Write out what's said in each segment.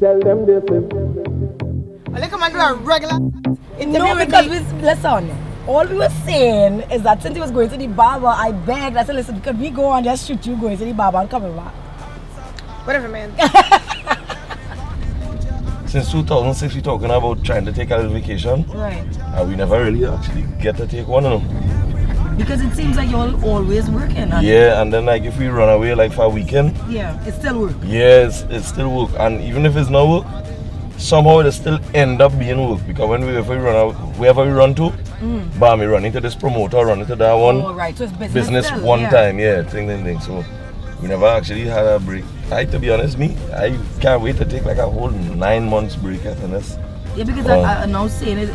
Tell them this. Well, come and do a regular interview No, with because me. listen, all we were saying is that since he was going to the barber, I begged. I said, listen, could we go and just shoot you going to the barber and coming back? Whatever, man. Since 2006, we're talking about trying to take a little vacation. Right. And we never really actually get to take one of them. Because it seems like you're always working. And Yeah, and then like if we run away like for a weekend, Yeah, it still works. yeah, it's still work. And even if it's not work, somehow it'll still end up being work. Because wherever we run to, bam, we run into this promoter, run into that one. Oh, right. So it's business. Business still, one yeah. time, yeah, thing. So we never actually had a break. To be honest, I can't wait to take like a whole 9 months break after this. Yeah, because I'm now saying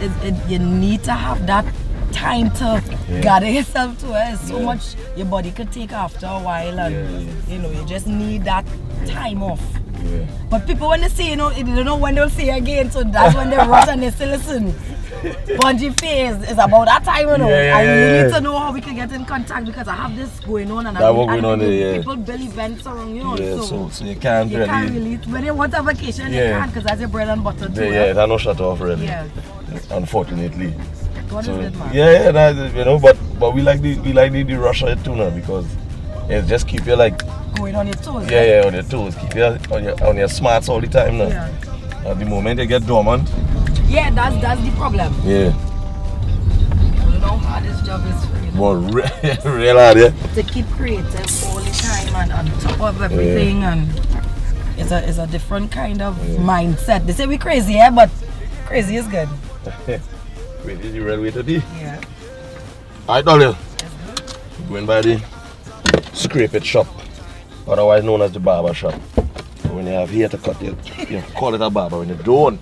you need to have that time to gather yourself to it. It's so much your body could take after a while, and you know, you just need that time off. Yeah. But people, when they say, you know, they don't know when they'll see again, so that's when they rush and they still listen. Bungee phase is about that time, you know. I need to know how we can get in contact because I have this going on and people build events around, you know. Yeah, so you can't really. When you want a vacation, you can't because that's your bread and butter too. Yeah, that no shut off really. Yeah. Unfortunately. God is good, man. Yeah, that, you know, but we like the rush of it too now because it just keep you like going on your toes. Yeah, on your toes. Keep you on your smarts all the time now. Yeah. At the moment you get dormant. Yeah, that's the problem. Yeah. You know how hard this job is for you. But real hard, yeah. To keep creative all the time and on top of everything, and it's a different kind of mindset. They say we crazy, yeah, but crazy is good. Wait, is the real way to be? Yeah. Alright, darling. Going by the scrape it shop, otherwise known as the barber shop. When you have hair to cut, you call it a barber. When you don't,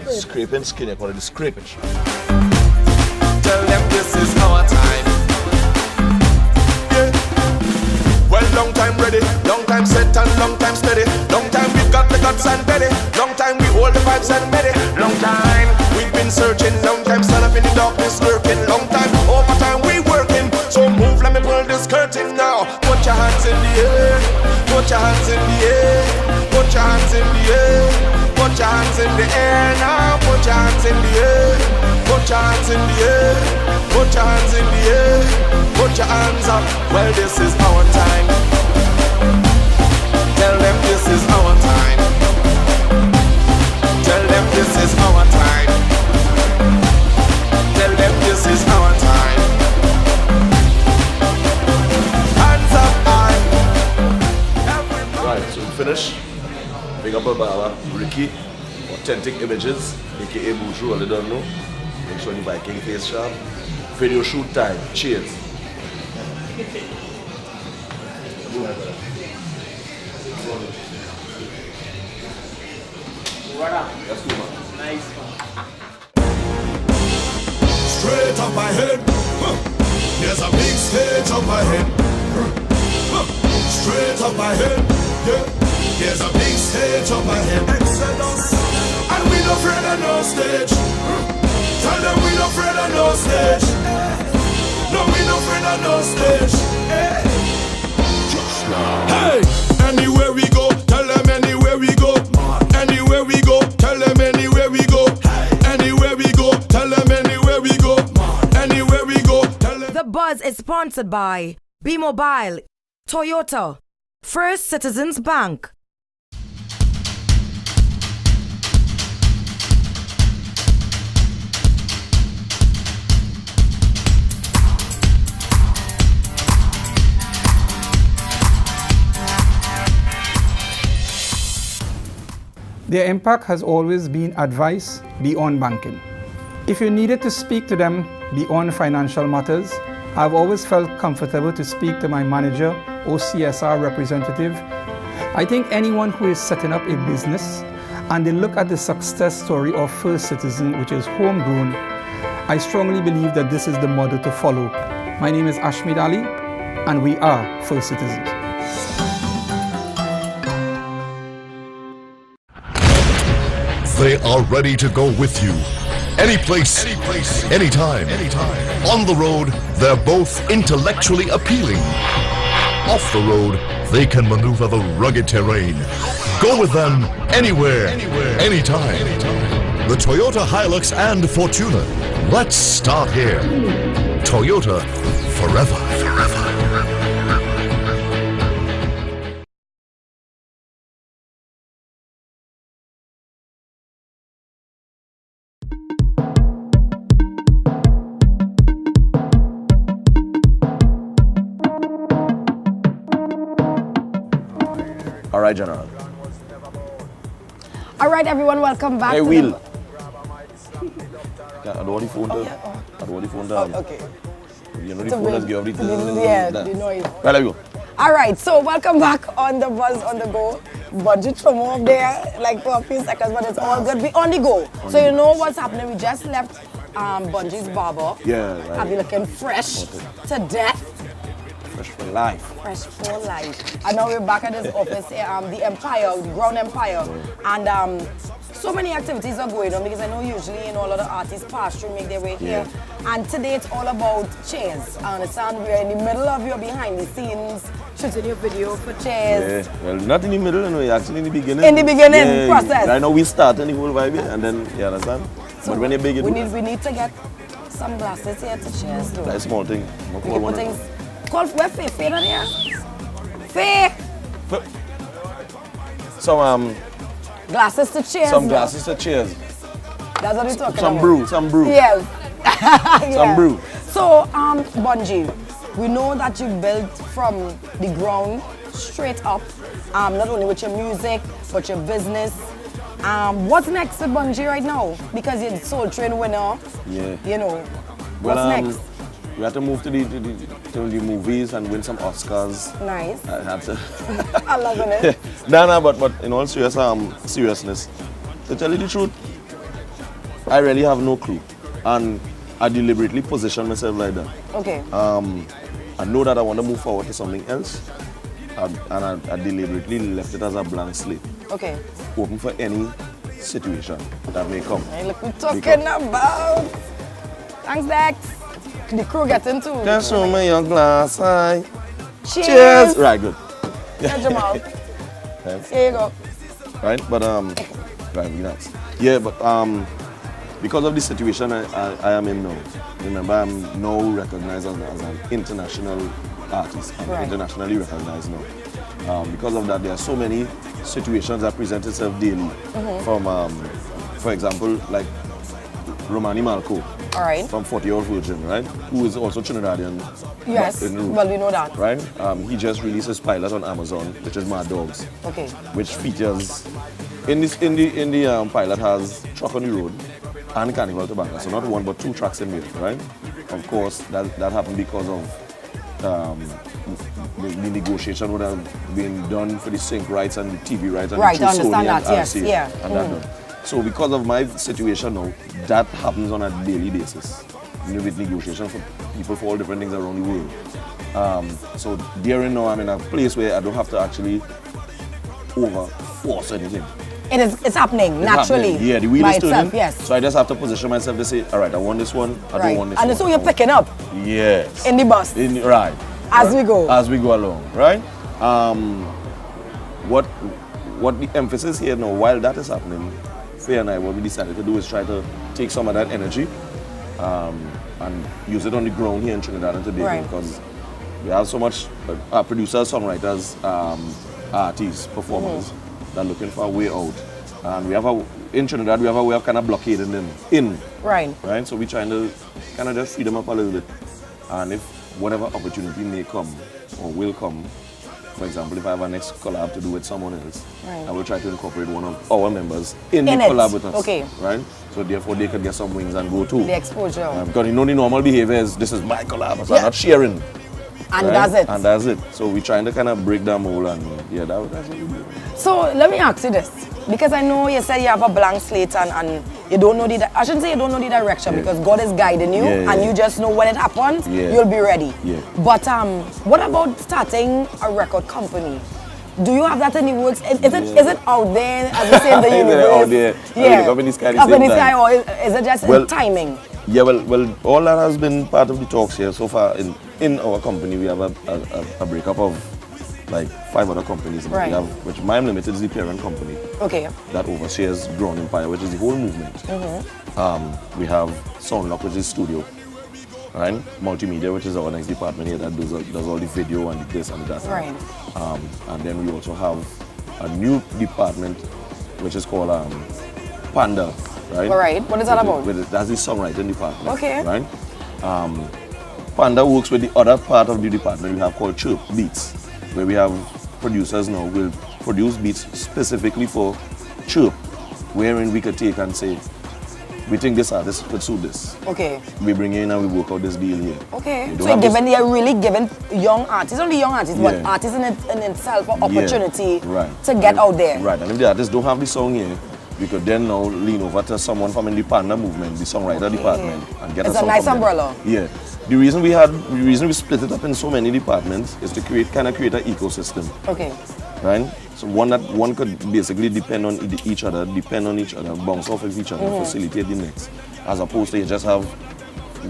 scrape and skin, you call it the scrape it shop. Tell them this is our time. Yeah. Well, long time ready, long time set and long time steady. Long time we've got the guts and belly. Long time we hold the vibes and ready. Long time we've been searching. Long time stand up in the darkness lurking. Long time overtime we working. So move, let me pull this curtain now. Put your hands in the air. Put your hands in the air. Put your hands in the air. Put your hands in the air now. Put your hands in the air. Put your hands in the air. Put your hands in the air. Put your hands up. Well, this is our time. Tell them this is our time. Tell them this is our time. Tell them this is our time. Hands up high. Right, so we finish. Big up a barber, Ricky, Authentic Images, aka Boujou, all they don't know. Make sure you buy King Face Shop. Video shoot time. Cheers. Let's go, man. Nice. Straight up ahead, there's a big stage up ahead. Straight up ahead, yeah. There's a big stage up ahead. Exodus, and we no afraid of no stage. Tell them we no afraid of no stage. No, we no afraid of no stage. Hey, anywhere we go, tell them anywhere we go. Anywhere we go, tell them anywhere we go. Anywhere we go, tell them anywhere we go. Anywhere we go, tell them. The Buzz is sponsored by B-Mobile, Toyota, First Citizens Bank. Their impact has always been advice beyond banking. If you needed to speak to them beyond financial matters, I've always felt comfortable to speak to my manager or CSR representative. I think anyone who is setting up a business and they look at the success story of First Citizen, which is homegrown, I strongly believe that this is the model to follow. My name is Ashmid Ali, and we are First Citizens. They are ready to go with you. Any place, anytime. On the road, they're both intellectually appealing. off the road, they can maneuver the rugged terrain. Go with them anywhere, anytime. The Toyota Hilux and Fortuner. Let's start here. Toyota, forever. All right, General. All right, everyone, welcome back. Hey, to Will. the- I don't want the phone to. I don't want the phone to. Okay. You know the To phone bring- has give everything. Yeah, the noise. Right, let go. All right, so welcome back on the Buzz on the Go. Budget from up there, like for a few seconds, but it's all good. We on the go. So you know what's happening? We just left Bunji's barber. Yeah, right. Have you looking fresh to death? Fresh for life. Fresh for life. And now we're back at this office here, the Empire, the Ground Empire. And so many activities are going on because I know usually all of the artists pass through, make their way here. And today it's all about chairs. I understand we're in the middle of your behind the scenes, shooting your video for chairs. Yeah, well, not in the middle, no, actually in the beginning. In the beginning process. Right now we start in the whole vibe, and then, you understand? So but when you big, we need to get some glasses here to chairs though. that's a small thing. No We call can one put of things. Call where Faye down here? Faye! some Glasses to chairs. some now. glasses to cheers. That's what we're talking Some about. some brew. Yes. Some brew. So, Bunji, we know that you built from the ground straight up, not only with your music, but your business. What's next with Bunji right now? Because you're the Soul Train winner. Yeah. You know, Well, what's next? we had to move to the movies and win some Oscars. Nice. I had to. I'm loving it. No, but in all seriousness, to tell you the truth, I really have no clue, and I deliberately position myself like that. Okay. I know that I want to move forward to something else, and I deliberately left it as a blank slate, Okay. open for any situation that may come. Hey, look, we're talking about. Thanks, Dex. The crew getting too. Just show me your glass, aye. Cheers. Right, good. Yeah, Jamal. Thanks. Here you go. Right, but right, relax. Yeah, but because of the situation I am in now, remember I'm now recognized as an international artist. I'm Right. internationally recognized now. Because of that, there are so many situations that present itself daily. From, for example, like Romani Malco. All right. From 40-Year-Old Virgin, right? Who is also Trinidadian. Yes. in root, Well, we know that. right? He just released his pilot on Amazon, which is Mad Dogs, Okay. which features in the pilot has Truck on the Road and Carnival Tobacco. So not one but two tracks in there, right? Of course, that happened because of the negotiation would have been done for the sync rights and the TV rights and Right, the I true Sony understand that, and yes, RCA yeah. and that done. So because of my situation now, that happens on a daily basis. With negotiation for people for all different things around the world. So during now I'm in a place where I don't have to actually force anything. It's happening It's naturally. happening. Yeah, the wheel by is turning. itself, yes. So I just have to position myself to say, all right, I want this one, I don't want this one. And so you're picking up Yes. in the bus Right. as we go. As we go along, right? What the emphasis here now, while that is happening, Faye and I, what we decided to do is try to take some of that energy and use it on the ground here in Trinidad and Tobago, Right. because we have so much producers, songwriters, artists, performers that are looking for a way out. And in Trinidad, we have a way of kind of blockading them in. Right. Right? So we're trying to kind of just free them up a little bit. And if whatever opportunity may come or will come, for example, if I have a next collab to do with someone else, Right. I will try to incorporate one of our members in In the it. collab with us. Okay. Right? So therefore they could get some wings and go too. The exposure. Because you know the normal behavior is this is my collab, so Yeah. I'm not sharing. And right? that's it. And that's it. So we're trying to kind of break that mold and yeah, that's what we do. So let me ask you this, because I know you said you have a blank slate and you don't know I shouldn't say you don't know the direction, because God is guiding you and you just know when it happens, you'll be ready. Yeah. But what about starting a record company? Do you have that in the works? Is it out there, as we say in the Is it universe? out there? Yeah. Up in the sky at the Up in same the sky, time? or is it just Well, timing? Yeah, well, all that has been part of the talks here so far. In our company, we have a breakup of like 5 other companies. Right. We have, which Mime Limited is the parent company Okay. that oversees Ground Empire, which is the whole movement. We have Soundlock, which is studio, right? Multimedia, which is our next department here that does all the video and the this and the that. Right. And then we also have a new department, which is called Panda, right? All right. What is that about? That's the songwriting department. Okay. Right? Panda works with the other part of the department we have called Chirp Beats, where we have producers now will produce beats specifically for Chirp, wherein we could take and say, we think this artist could suit this. Okay. We bring in and we work out this deal here. Okay. We don't So have this- they're really giving young artists, only young artists, but Yeah. artists in itself an opportunity right. to get out there. Right, and if the artists don't have the song here, we could then now lean over to someone from in the Panda movement, the songwriter department, and get It's a a song nice from them. umbrella. Yeah. The reason we split it up in so many departments is to create an ecosystem, Okay. right? So one could basically depend on each other, bounce off of each other, facilitate the next, as opposed to you just have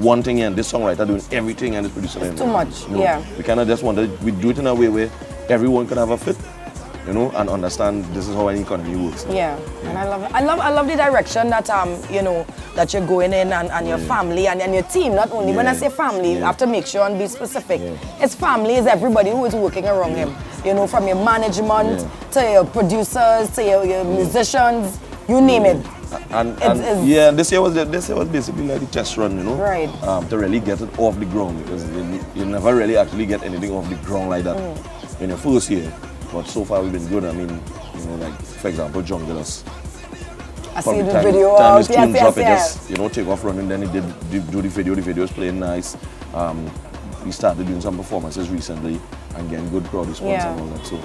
one thing and this songwriter doing everything and this producer doing too much, No, yeah. we cannot just want to. We do it in a way where everyone could have a fit, and understand this is how an economy works. Yeah, and I love the direction that that you're going in and your family and your team. Not only when I say family, you have to make sure and be specific. It's family, is everybody who is working around him. From your management to your producers to your musicians, you name it. And It's- this year was basically like the test run, Right. To really get it off the ground, because you never really actually get anything off the ground like that in your first year. But so far we've been good. I mean, like for example, Junglers. I From see the time video time out. his tune drop, it Yes. just take off running. Then he did do the video. The video is playing nice. We started doing some performances recently and getting good crowd response Yeah. and all that. So,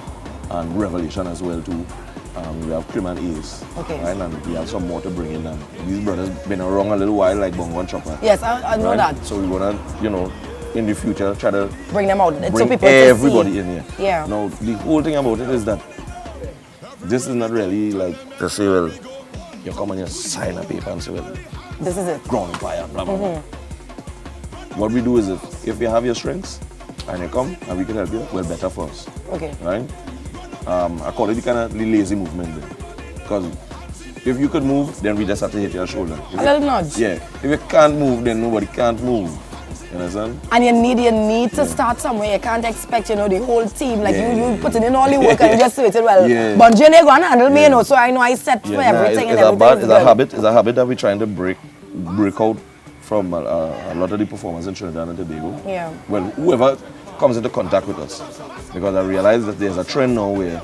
and Revelation as well too. We have Krim and Ace, Okay. right? And we have some more to bring in. And these brothers been around a little while, like Bongo and Chopper. Yes, I know right? that. So we wanna, in the future, try to Bring them out. So bring people to everybody see. in here. Yeah. Now, the whole thing about it is that this is not really like to say, well, you come and you sign a paper and say, well, This is it. Ground Empire, blah, blah, blah. What we do is if you have your strengths and you come and we can help you, well, better for us, Okay. right? I call it the kind of the lazy movement then. Because if you could move, then we just have to hit your shoulder. A little nudge. Yeah. If you can't move, then nobody can't move. You understand? And you need to start somewhere. You can't expect, the whole team. Like Yeah. you putting in all the work and you just do it well. Yeah. Bungie ain't gonna handle me, so I know I set for everything and everything. It's a habit that we're trying to break out from a lot of the performers in Trinidad and Tobago. Yeah. Well, whoever comes into contact with us, because I realize that there's a trend now where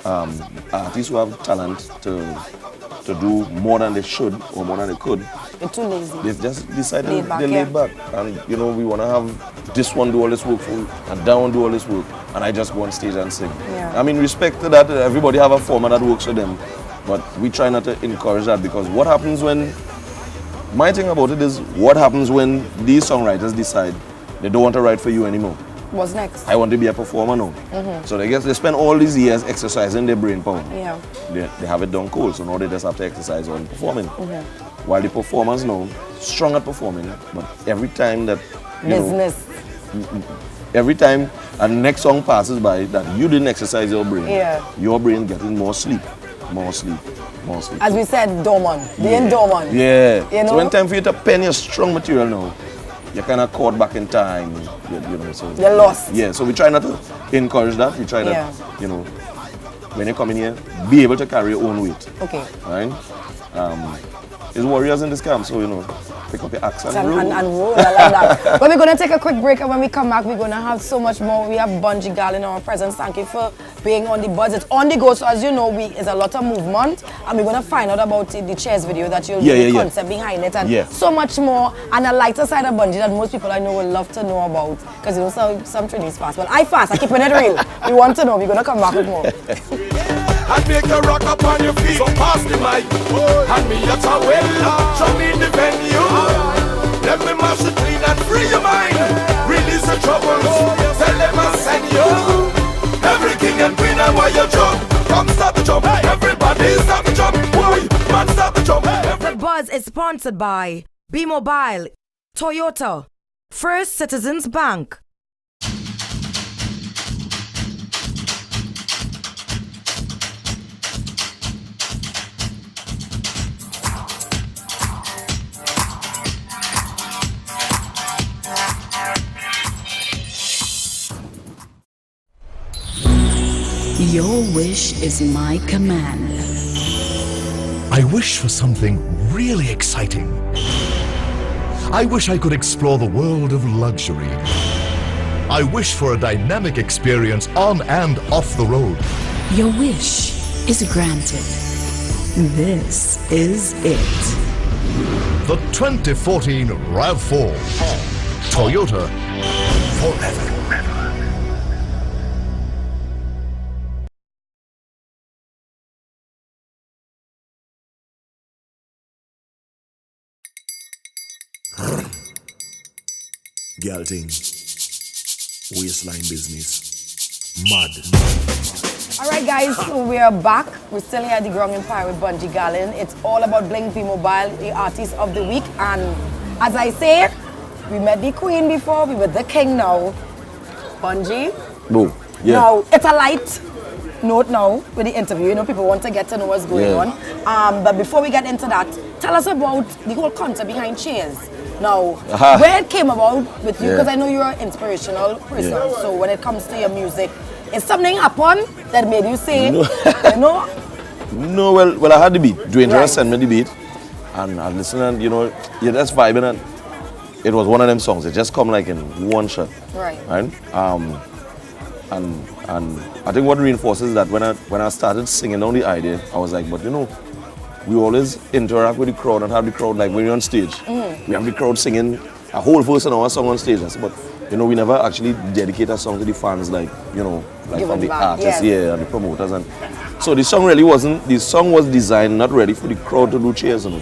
artists who have talent to do more than they should or more than they could, You're too lazy. they've just decided Laid back, they're yeah. laid back. And we want to have this one do all this work for you and that one do all this work, and I just go on stage and sing. Yeah. I mean, respect to that, everybody have a format that works for them, but we try not to encourage that, because what happens when, my thing about it is, what happens when these songwriters decide they don't want to write for you anymore? What's next? I want to be a performer now. So they spend all these years exercising their brain power. Yeah. They have it done cold, so now they just have to exercise on performing. While the performers now, strong at performing, but every time that, Business. every time a next song passes by that you didn't exercise your brain, Yeah. your brain getting more sleep. As we said, dormant. Being dormant. Yeah. You know? So when time for you to pen your strong material now, you're kind of caught back in time. So You're lost. Yeah. So we try not to encourage that. We try Yeah. to, when you come in here, be able to carry your own weight. Okay. Right? There's warriors in this camp, so pick up your axe and roll. And roll, I like that. But we're going to take a quick break, and when we come back, we're going to have so much more. We have Bungie Gal in our presence. Thank you for being on the buzz. It's on the go, so as you know, it's a lot of movement, and we're going to find out about the chairs video that you'll the concept behind it, and so much more, and a lighter side of Bungie that most people I know will love to know about, because some Trinidad's fast. Well, I fast, I keeping it real. We want to know. We're going to come back with more. And make you rock up on your feet. So pass the mic, hand me a towel, show me the venue. Let me mash it clean and free your mind. Release the troubles, tell them I send you. Every king and queen and why you jump. Come start the jump, everybody start the jump. Boy, man start the jump. The Buzz is sponsored by B-Mobile, Toyota, First Citizens Bank. Your wish is my command. I wish for something really exciting. I wish I could explore the world of luxury. I wish for a dynamic experience on and off the road. Your wish is granted. This is it. The 2014 RAV4. Toyota forever. Girl thing. Waistline business. Mad. Alright guys, so we are back. We're still here at the Ground Empire with Bunji Garlin. It's all about Bling P Mobile, the artist of the week. And as I say, we met the queen before, we with the king now. Bunji. Boom. Yeah. Now, it's a light note now with the interview. You know, people want to get to know what's going on. But before we get into that, tell us about the whole concept behind Cheers. Now, where it came about with you, because I know you're an inspirational person. So when it comes to your music, is something happen that made you say, No. you know? No, well, I had the beat. Dwayne just sent me the beat, and I listened, and you know, that's vibing, and it was one of them songs. It just come like in one shot. Right. And I think what reinforces that when I started singing down the idea, I was like, but you know, we always interact with the crowd and have the crowd like when you're on stage. We have the crowd singing a whole verse and our song on stage. I said, but you know, we never actually dedicate a song to the fans, like, you know, like from the artists, and the promoters. And so the song really wasn't, the song was designed not ready for the crowd to do Cheers, you know.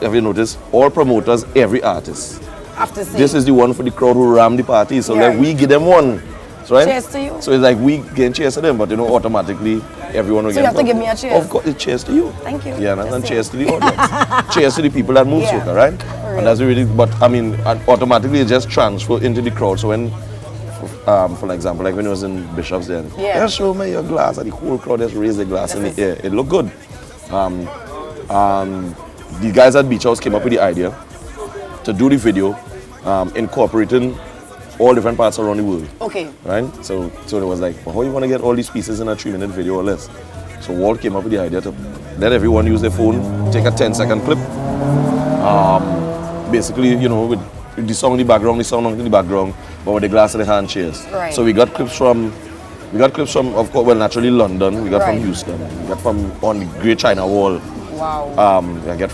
Have you noticed? All promoters, every artist. After this is the one for the crowd who ram the party. So like we give them one. Right? Cheers to you. So it's like we getting cheers to them, but you know, automatically everyone will get. So you have to give me a cheers. Of course, it's cheers to you. Thank you. Yeah, and cheers to the audience. Cheers to the people that move soca, right? And that's really. But I mean, automatically it just transfer into the crowd. So when, for example, like when it was in Bishop's then, just show me your glass, and the whole crowd just raised the glass in the air. It looked good. The guys at Beach House came up with the idea to do the video, incorporating all different parts around the world. Okay. Right? So it was like, well, how you want to get all these pieces in a 3-minute video or less? So Walt came up with the idea to let everyone use their phone, take a 10-second clip. Basically, you know, with the song in the background, the song in the background, but with the glass in the hand, Cheers. Right. So we got clips from, of course, well, naturally London. We got from Houston. We got from on the Great China Wall. Wow.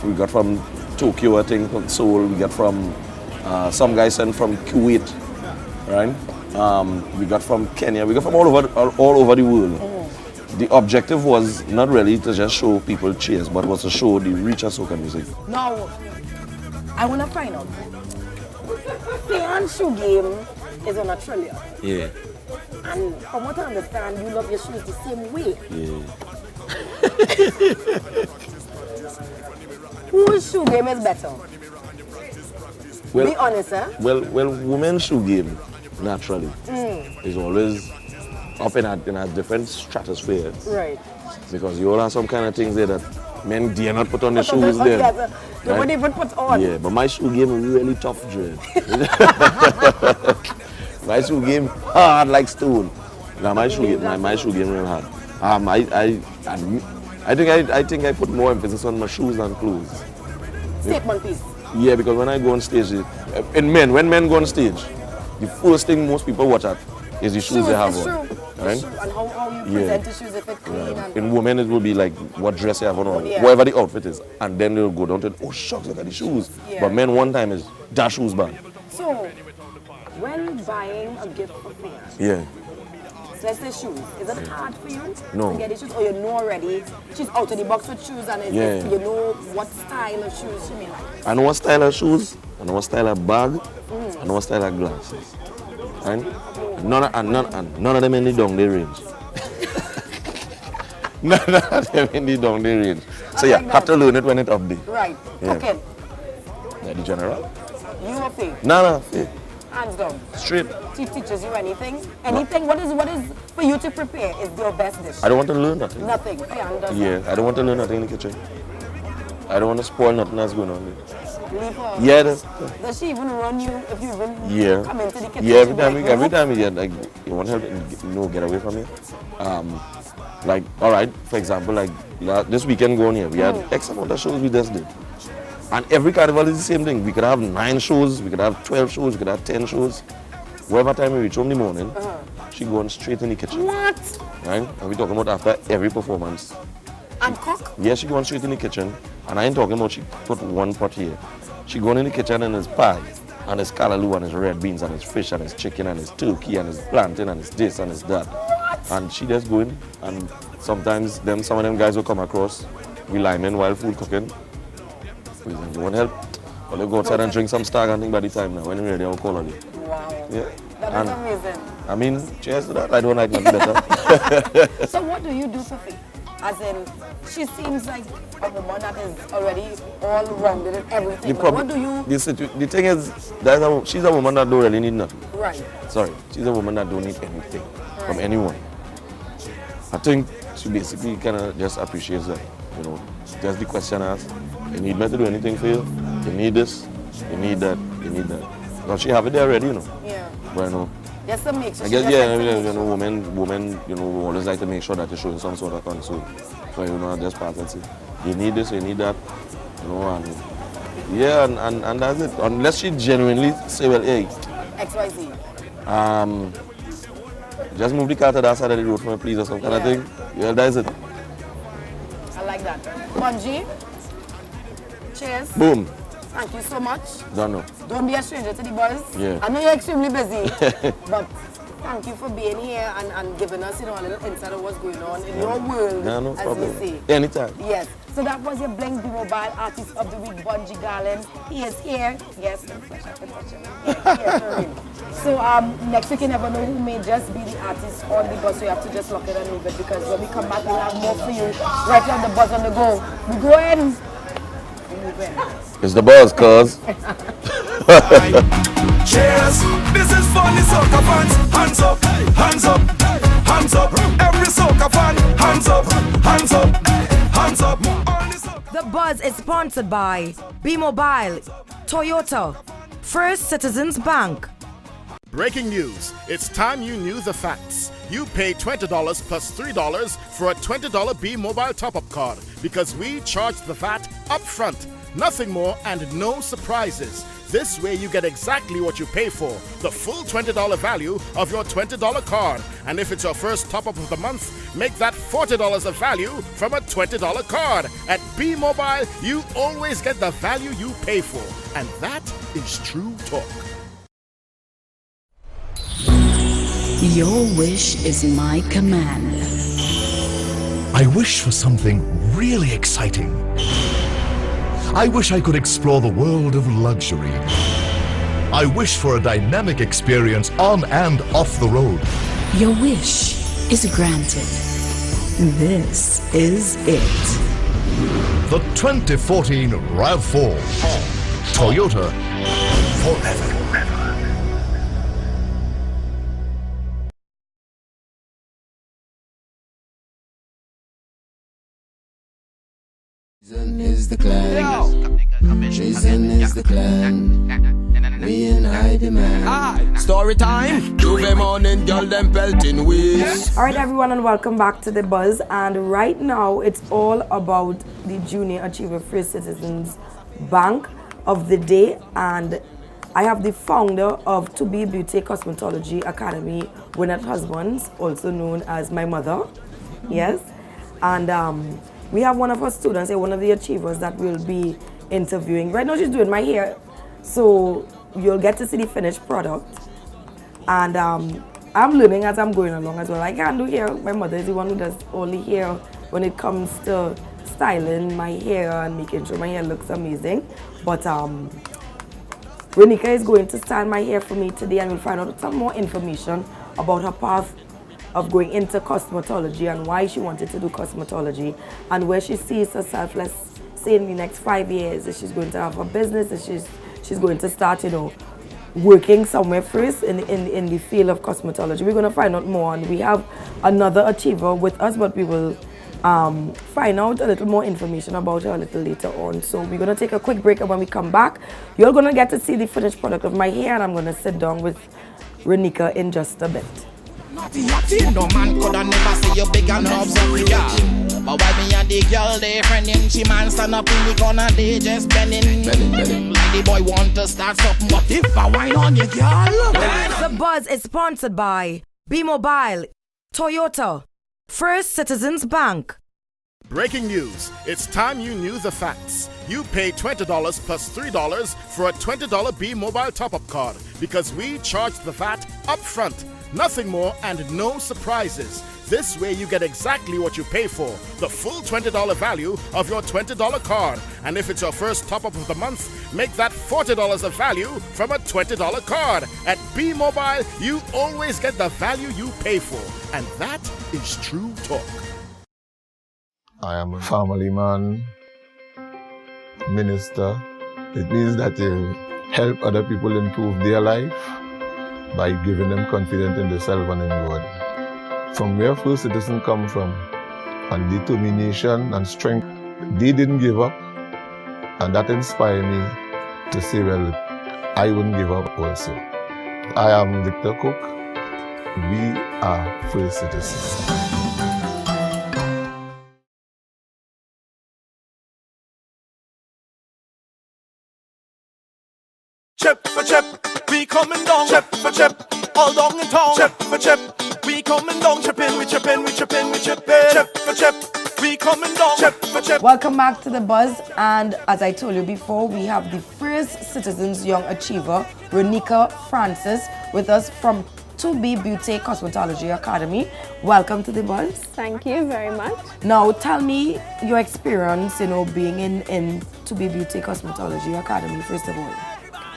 We got from Tokyo, I think, from Seoul. We got from some guys sent from Kuwait. Right? We got from Kenya, we got from all over the world. The objective was not really to just show people Cheers, but was to show the reach of soca music. Now, I want to find out. Fair Shoe Game is on a trillion. Yeah. And from what I understand, you love your shoes the same way. Yeah. Whose shoe game is better? Well, be honest, eh? Well, women's shoe game, naturally, is always up in a different stratosphere. Right. Because you all have some kind of things there that men dare not put on their shoes there. Yes, nobody even put on. Yeah, but my shoe game is really tough, Dread. My shoe game hard like stone. Now my shoe game real hard. I think I put more emphasis on my shoes than clothes. Statement piece. Yeah, because when I go on stage, when men go on stage, the first thing most people watch at is the shoes they have on. Right? And how you present the shoes, if it's clean. And in women, it will be like what dress you have on, whatever the outfit is. And then they'll go down to, oh shucks, look at the shoes. But men one time is, that shoes bad. So, when buying a gift for fans, so let's say shoes, is it hard for you to get the shoes? Or you know already, she's out of the box with shoes and you know what style of shoes she may like? I know what style of shoes, I know what style of bag, I know what style of glasses. Right? None of them in the down the range. None of them in the down the range. So have to learn it when it's up there. Right. Yeah. Okay. Yeah, the general. You or Faith? No, Faith. Hands down. Straight. She teaches you anything? Anything? What is for you to prepare is your best dish? I don't want to learn nothing. Nothing. Yeah, I don't want to learn nothing in the kitchen. I don't want to spoil nothing that's going on there. Leave her. Yeah. Does she even run you if you even Yeah. come into the kitchen? Yeah, every She'll time you get like you want help, get away from you. Like, all right, for example, like this weekend going here, we had X amount of shows we just did. And every carnival is the same thing. We could have 9 shows, we could have 12 shows, we could have 10 shows. Whatever time we reach home in the morning, she going straight in the kitchen. What? Right? And we talking about after every performance. And cook? Yeah, she going straight in the kitchen. And I ain't talking about she put one pot here. She going in the kitchen and there's pie, and there's callaloo, and there's red beans, and there's fish, and there's chicken, and there's turkey, and there's plantain, and there's this, and there's that. What? And she just go in, and sometimes some of them guys will come across. We lime in while food cooking. We say, you want help? Well, they go outside and drink some Stag and think by the time now. When we're ready, I'll call on you. Wow. Yeah. That is amazing. I mean, cheers to that. I don't like nothing better. So what do you do for Faith? As in, she seems like a woman that is already all rounded in everything. But what do you... The thing is, she's a woman that don't really need nothing. Right. Sorry, she's a woman that don't need anything from anyone. I think she basically kind of just appreciates that, you know. Just the question asked, you need me to do anything for you? You need this, you need that, you need that. Now she have it there already, you know. Yeah. But, you know, just to make sure. I guess, yeah, you know, women, you know, always like to make sure that you're showing some sort of concern. So, you know, just pass and say, you need this, you need that, you know, and yeah, and that's it. Unless she genuinely say, well, hey, XYZ. just move the car to that side of the road for me, please, or some kind of thing. Yeah, that's it. I like that. Bunji, cheers. Boom. Thank you so much. Don't know. Don't be a stranger to the buzz. Yeah. I know you're extremely busy, but thank you for being here and giving us, you know, a little insight of what's going on in your world, Yeah, no as problem. we say. Anytime. Yes. So that was your Bling Be Mobile Artist of the Week, Bunji Garland. He is here. Yes, so next week you never know who may just be the artist on the bus, so you have to just lock it and leave it, because when we come back we'll have more for you right here on the bus on the go. We go in. It's the buzz, cuz. Cheers! This is for the soca fans. Hands up, hands up, hands up. Every soca fan, hands up, hands up, hands up. The Buzz is sponsored by B-Mobile, Toyota, First Citizens Bank. Breaking news. It's time you knew the facts. You pay $20 plus $3 for a $20 B-Mobile top-up card because we charge the VAT up front. Nothing more and no surprises. This way you get exactly what you pay for, the full $20 value of your $20 card. And if it's your first top-up of the month, make that $40 of value from a $20 card. At B-Mobile, you always get the value you pay for. And that is true talk. Your wish is my command. I wish for something really exciting. I wish I could explore the world of luxury. I wish for a dynamic experience on and off the road. Your wish is granted. This is it. The 2014 RAV4. Toyota forever. Treason is the clan. Treason is the clan. We and I demand. Story time. Juve morning, girl them pelting with. Alright everyone, and welcome back to The Buzz. And right now it's all about the Junior Achiever First Citizens Bank of the day. And I have the founder of To Be Beauty Cosmetology Academy, Wynette Husbands, also known as my mother. Yes. And we have one of our students here, one of the achievers that will be interviewing. Right now she's doing my hair, so you'll get to see the finished product. And I'm learning as I'm going along as well. I can't do hair. My mother is the one who does all the hair when it comes to styling my hair and making sure my hair looks amazing. But Renika is going to style my hair for me today, and we'll find out some more information about her path of going into cosmetology and why she wanted to do cosmetology and where she sees herself, let's say in the next 5 years, if she's going to have a business, if she's going to start, you know, working somewhere first in the field of cosmetology. We're going to find out more, and we have another achiever with us, but we will find out a little more information about her a little later on. So we're going to take a quick break, and when we come back, you're going to get to see the finished product of my hair, and I'm going to sit down with Renika in just a bit. No man coulda never see you big and observe the girl. But why me and the girl they friendin'? She man stand up in the corner, they just bending. Like the boy want to start something, but if I whine on you, girl. The Buzz is sponsored by B-Mobile, Toyota, First Citizens Bank. Breaking news. It's time you knew the facts. You pay $20 plus $3 for a $20 B-Mobile top-up card because we charge the VAT up front. Nothing more and no surprises. This way you get exactly what you pay for, the full $20 value of your $20 card. And if it's your first top-up of the month, make that $40 of value from a $20 card. At B-Mobile, you always get the value you pay for. And that is true talk. I am a family man, minister. It means that you help other people improve their life by giving them confidence in themselves and in God. From where First Citizen come from, and determination and strength, they didn't give up, and that inspired me to say, well, I wouldn't give up also. I am Victor Cook. We are First Citizens. Chip for chip, we coming down. Chip for chip, all down in town. Chip for chip, we coming down. Chippin', we chippin', we chippin', we chippin'. Chip for chip, we coming down. Chip for chip. Welcome back to The Buzz, and as I told you before, we have the First Citizens Young Achiever, Renika Francis, with us from 2B Beauty Cosmetology Academy. Welcome to The Buzz. Thank you very much. Now, tell me your experience, being in 2B Beauty Cosmetology Academy, first of all.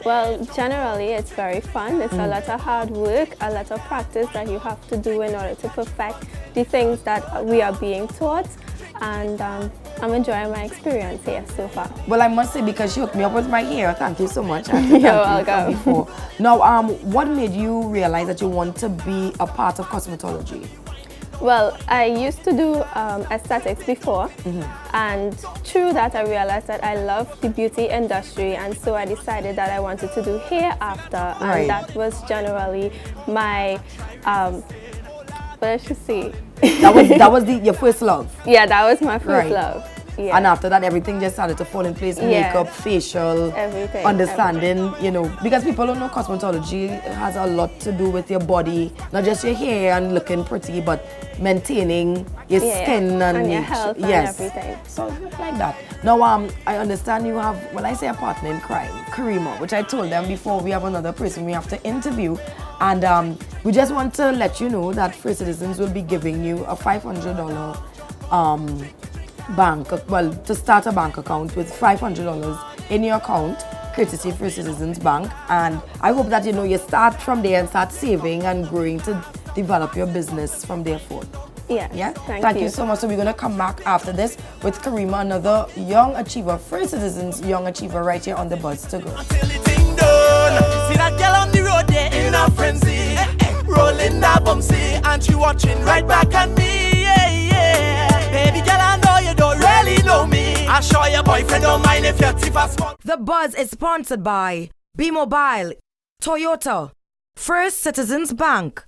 Well, generally, it's very fun. It's a lot of hard work, a lot of practice that you have to do in order to perfect the things that we are being taught. And I'm enjoying my experience here so far. Well, I must say, because you hooked me up with my hair, thank you so much. You're welcome. Now, what made you realize that you want to be a part of cosmetology? Well, I used to do aesthetics before, and through that I realized that I love the beauty industry, and so I decided that I wanted to do hair after, and that was generally my, what I should say. That was your first love? Yeah, that was my first love. Yeah. And after that, everything just started to fall in place, makeup, facial, everything, understanding, because people don't know cosmetology has a lot to do with your body, not just your hair and looking pretty, but maintaining your skin and your health and everything. So, like that. Now, I understand you have, well, I say a partner in crime, Karima, which I told them before we have another person we have to interview. And we just want to let you know that First Citizens will be giving you a $500 to start a bank account with $500 in your account, courtesy First Citizens Bank. And I hope that you start from there and start saving and growing to develop your business from there forth. Yeah. Thank you so much. So we're gonna come back after this with Karima, another young achiever, First Citizens young achiever, right here on The Buzz to Go. See that girl on the road there in a frenzy, rolling that bumsy, and she watching right back at me. Baby girl, I know you don't really know me. I'm sure your boyfriend don't mind if you're tip a small. The Buzz is sponsored by B-Mobile, Toyota, First Citizens Bank.